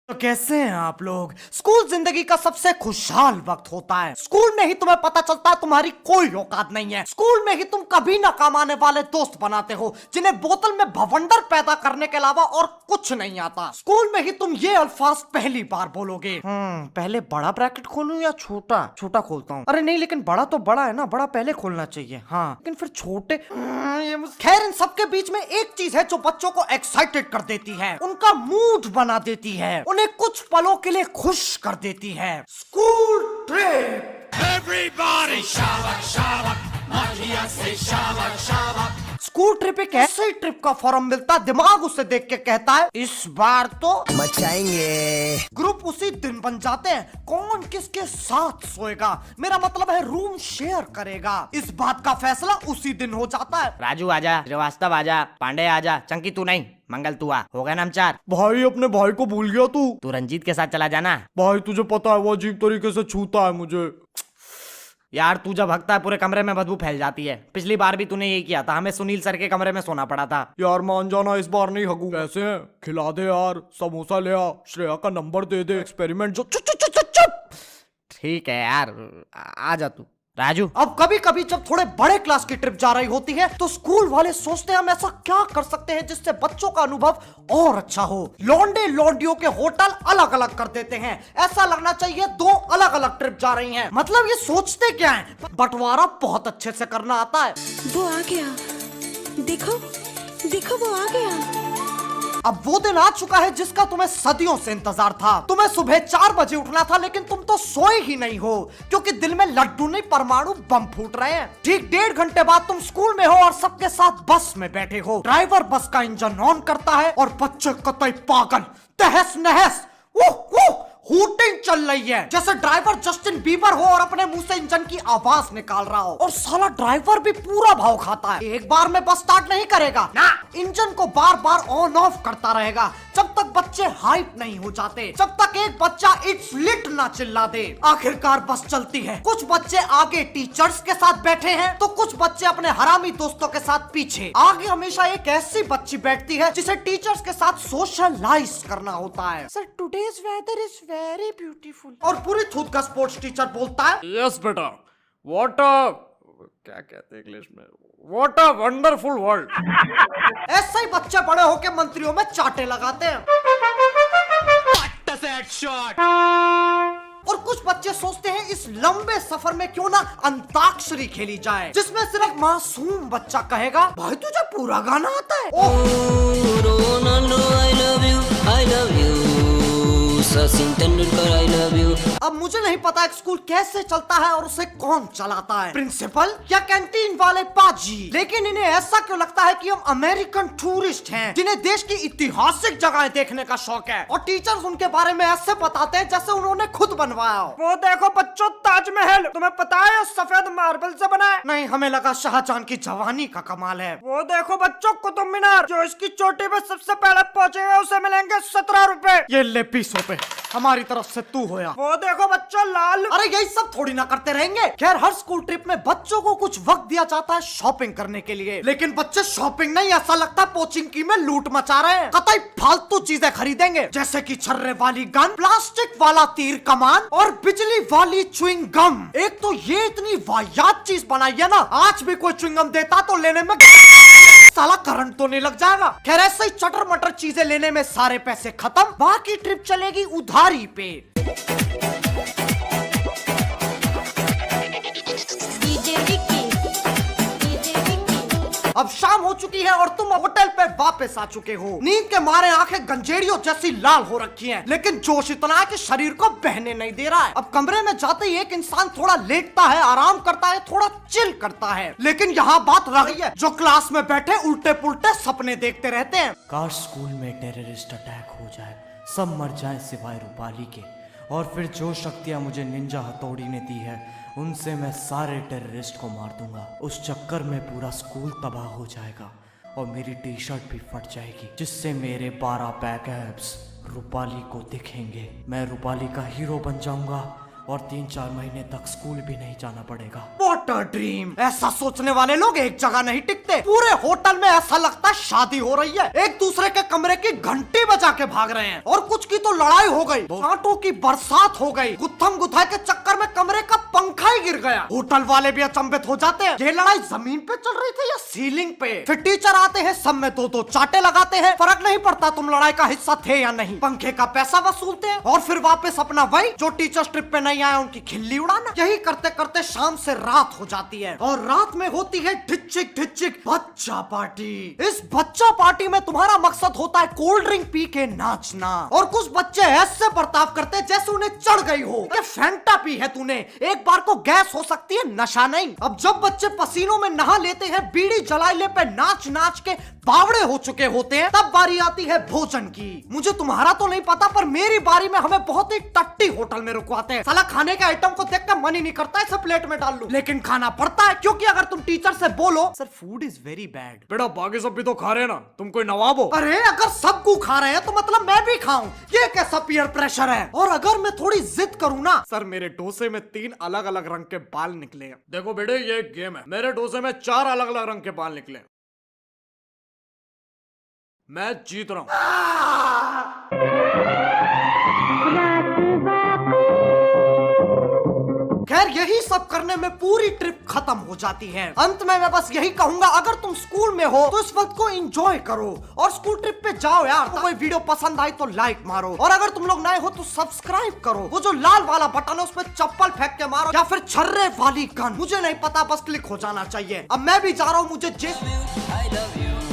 तो कैसे हैं आप लोग। स्कूल जिंदगी का सबसे खुशहाल वक्त होता है। स्कूल में ही तुम्हें पता चलता है तुम्हारी कोई औकात नहीं है। स्कूल में ही तुम कभी ना काम आने वाले दोस्त बनाते हो जिन्हें बोतल में भवंडर पैदा करने के अलावा और कुछ नहीं आता। स्कूल में ही तुम ये अल्फाज पहली बार बोलोगे, पहले बड़ा ब्रैकेट खोलूं या छोटा। छोटा खोलता हूँ। अरे नहीं, लेकिन बड़ा तो बड़ा है ना, बड़ा पहले खोलना चाहिए। हाँ लेकिन फिर छोटे। खैर, इन सबके बीच में एक चीज है जो बच्चों को एक्साइटेड कर देती है, उनका मूड बना देती है, उन्हें कुछ पलों के लिए खुश कर देती है। School trip. Everybody shabak shabak, Magia say shabak shabak. School trip एक ऐसे ट्रिप का फॉर्म मिलता है, दिमाग उसे देख के कहता है इस बार तो मचाएंगे। ग्रुप उसी दिन बन जाते हैं, कौन किसके साथ सोएगा, मेरा मतलब है रूम शेयर करेगा। इस बात का फैसला उसी दिन हो जाता है। राजू आजा, श्रीवास्तव आजा, पांडे आजा, चंकी तू नहीं, मंगल तू आ, हो गए ना हम चार। भाई अपने भाई को भूल गया तू रंजीत के साथ चला जाना। भाई तुझे पता है वो अजीब तरीके से छूता है मुझे। यार तू जब हकता है पूरे कमरे में बदबू फैल जाती है। पिछली बार भी तूने यही किया था, हमें सुनील सर के कमरे में सोना पड़ा था। यार मान जाना, इस बार नहीं हगू। कैसे हैं? खिला दे यार, समोसा ले आ, श्रेया का नंबर दे दे, एक्सपेरिमेंट जो। चुप चुप चुप चुप। ठीक है यार, आ जा तू। राजू, अब कभी कभी जब थोड़े बड़े क्लास की ट्रिप जा रही होती है तो स्कूल वाले सोचते हैं हम ऐसा क्या कर सकते हैं जिससे बच्चों का अनुभव और अच्छा हो। लौंडे लौंडियों के होटल अलग अलग कर देते हैं, ऐसा लगना चाहिए दो अलग अलग ट्रिप जा रही हैं। मतलब ये सोचते क्या है, बंटवारा बहुत अच्छे से करना आता है। वो आ गया, देखो देखो वो आ गया। अब वो दिन आ चुका है जिसका तुम्हें सदियों से इंतजार था। तुम्हें सुबह 4 बजे उठना था लेकिन तुम तो सोए ही नहीं हो क्योंकि दिल में लड्डू नहीं परमाणु बम फूट रहे हैं। ठीक 1.5 घंटे बाद तुम स्कूल में हो और सबके साथ बस में बैठे हो। ड्राइवर बस का इंजन ऑन करता है और बच्चे कतई पागल तहस नहस हूटिंग चल रही है जैसे ड्राइवर जस्टिन बीबर हो और अपने मुंह से इंजन की आवाज निकाल रहा हो। और साला ड्राइवर भी पूरा भाव खाता है, एक बार में बस स्टार्ट नहीं करेगा ना, इंजन को बार बार ऑन ऑफ करता रहेगा जब तक बच्चे हाइप नहीं हो जाते, जब तक एक बच्चा इट्स लिट ना चिल्ला दे। आखिरकार बस चलती है। कुछ बच्चे आगे टीचर्स के साथ बैठे हैं तो कुछ बच्चे अपने हरामी दोस्तों के साथ पीछे। आगे हमेशा एक ऐसी बच्ची बैठती है जिसे टीचर्स के साथ सोशलाइज करना होता है। Sir today's weather is very beautiful. और पूरी थूत का स्पोर्ट्स टीचर बोलता है यस बेटा, व्हाट अ क्या कहते हैं इंग्लिश में, व्हाट अ वंडरफुल वर्ल्ड। ऐसे ही बच्चे बड़े होके मंत्रियों में चाटे लगाते हैं। और कुछ बच्चे सोचते हैं इस लंबे सफर में क्यों ना अंताक्षरी खेली जाए जिसमें सिर्फ मासूम बच्चा कहेगा भाई तुझे पूरा गाना आता है। Sachin Tendulkar I love you. अब मुझे नहीं पता एक स्कूल कैसे चलता है और उसे कौन चलाता है, प्रिंसिपल या कैंटीन वाले पाजी, लेकिन इन्हें ऐसा क्यों लगता है कि हम अमेरिकन टूरिस्ट हैं जिन्हें देश की ऐतिहासिक जगहें देखने का शौक है और टीचर्स उनके बारे में ऐसे बताते हैं जैसे उन्होंने खुद बनवाया हो। वो देखो बच्चों, ताजमहल तुम्हें पता है सफेद मार्बल से बना है? नहीं, हमें लगा शाहजहां की जवानी का कमाल है। वो देखो बच्चों, कुतुब मीनार, जो इसकी चोटी पे सबसे पहले पहुंचेगा उसे मिलेंगे 17 रुपए। ये ले 20 रुपए हमारी तरफ से तू होया। वो देखो बच्चों लाल। अरे यही सब थोड़ी ना करते रहेंगे। खैर, हर स्कूल ट्रिप में बच्चों को कुछ वक्त दिया जाता है शॉपिंग करने के लिए, लेकिन बच्चे शॉपिंग नहीं, ऐसा लगता है पोचिंग की में लूट मचा रहे हैं। कतई फालतू चीजें खरीदेंगे जैसे कि छर्रे वाली गन, प्लास्टिक वाला तीर कमान और बिजली वाली च्युइंग गम। एक तो ये इतनी वाहियात चीज बनाई है ना, आज भी कोई च्युइंग गम देता तो लेने में साला करंट तो नहीं लग जाएगा। खैर, ऐसे ही चटर मटर चीजें लेने में सारे पैसे खत्म, बाकी ट्रिप चलेगी उधारी पे। अब शाम हो चुकी है और तुम होटल पे वापस आ चुके हो। नींद के मारे आंखें गंजेड़ियों जैसी लाल हो रखी हैं, लेकिन जोश इतना है कि शरीर को बहने नहीं दे रहा है। अब कमरे में जाते ही एक इंसान थोड़ा लेटता है, आराम करता है, थोड़ा चिल करता है, लेकिन यहाँ बात रही है जो क्लास में बैठे उल्टे पुल्टे सपने देखते रहते हैं। काश स्कूल में टेररिस्ट अटैक हो जाए, सब मर जाए सिवाय रूपाली के, और फिर जो शक्तियाँ मुझे निंजा हथौड़ी ने दी है उनसे मैं सारे टेररिस्ट को मार दूंगा। उस चक्कर में पूरा स्कूल तबाह हो जाएगा और मेरी टी शर्ट भी फट जाएगी जिससे मेरे 12 पैक एब्स रूपाली को दिखेंगे। मैं रूपाली का हीरो बन जाऊंगा और 3-4 महीने तक स्कूल भी नहीं जाना पड़ेगा। What a dream! ऐसा सोचने वाले लोग एक जगह नहीं टिकते। पूरे होटल में ऐसा लगता है शादी हो रही है। एक दूसरे के कमरे की घंटी बजा के भाग रहे हैं और कुछ की तो लड़ाई हो गई, कांटों की बरसात हो गई, गुत्थम गुथाई के चक्कर में कमरे का पंखा ही गिर गया। होटल वाले भी अचंभित हो जाते हैं, ये लड़ाई जमीन पे चल रही थी या सीलिंग पे। फिर टीचर आते हैं, सब में 2-2 चाटे लगाते हैं, फर्क नहीं पड़ता तुम लड़ाई का हिस्सा थे या नहीं। पंखे का पैसा वसूलते हैं और फिर वापस अपना वही जो टीचर्स ट्रिप पे नहीं आए उनकी खिल्ली उड़ाना। यही करते करते शाम से रात हो जाती है और रात में होती है ढिच्चिक ढिच्चिक बच्चा पार्टी। इस बच्चा पार्टी में तुम्हारा मकसद होता है कोल्ड ड्रिंक पी के नाचना और कुछ बच्चे ऐसे बर्ताव करते हैं जैसे उन्हें चढ़ गई हो। ये फैंटा पी है तूने, एक बार को गैस हो सकती है, नशा नहीं। अब जब बच्चे पसीनों में नहा लेते हैं, बीड़ी जलाइले पे नाच नाच के बावड़े हो चुके होते हैं, तब बारी आती है भोजन की। मुझे तुम्हारा तो नहीं पता पर मेरी बारी में हमें बहुत ही टट्टी होटल में रुकवाते हैं। साला खाने के आइटम को देखकर मन ही नहीं करता इसे प्लेट में डाल लूं, लेकिन खाना पड़ता है क्योंकि अगर तुम टीचर से बोलो sir food is very bad, बेटा बाकी सब भी तो खा रहे हैं ना, तुम कोई नवाब हो? अरे अगर सबको खा रहे हैं तो मतलब मैं भी खाऊं, ये कैसा पीयर प्रेशर है? और अगर मैं थोड़ी जिद करूं ना, सर मेरे डोसे में 3 अलग अलग रंग के बाल निकले हैं। देखो बेटे ये एक गेम है, मेरे डोसे में 4 अलग अलग रंग के बाल निकले हैं। मैं जीत रहा हूं। खैर यही सब करने में पूरी ट्रिप खत्म हो जाती है। अंत में मैं बस यही कहूंगा, अगर तुम स्कूल में हो तो इस वक्त को एंजॉय करो और स्कूल ट्रिप पे जाओ यार। तो कोई वीडियो पसंद आई तो लाइक मारो और अगर तुम लोग नए हो तो सब्सक्राइब करो। वो जो लाल वाला बटन है उस पर चप्पल फेंक के मारो या फिर छर्रे वाली गन, मुझे नहीं पता, बस क्लिक हो जाना चाहिए। अब मैं भी जा रहा हूँ, मुझे I love you.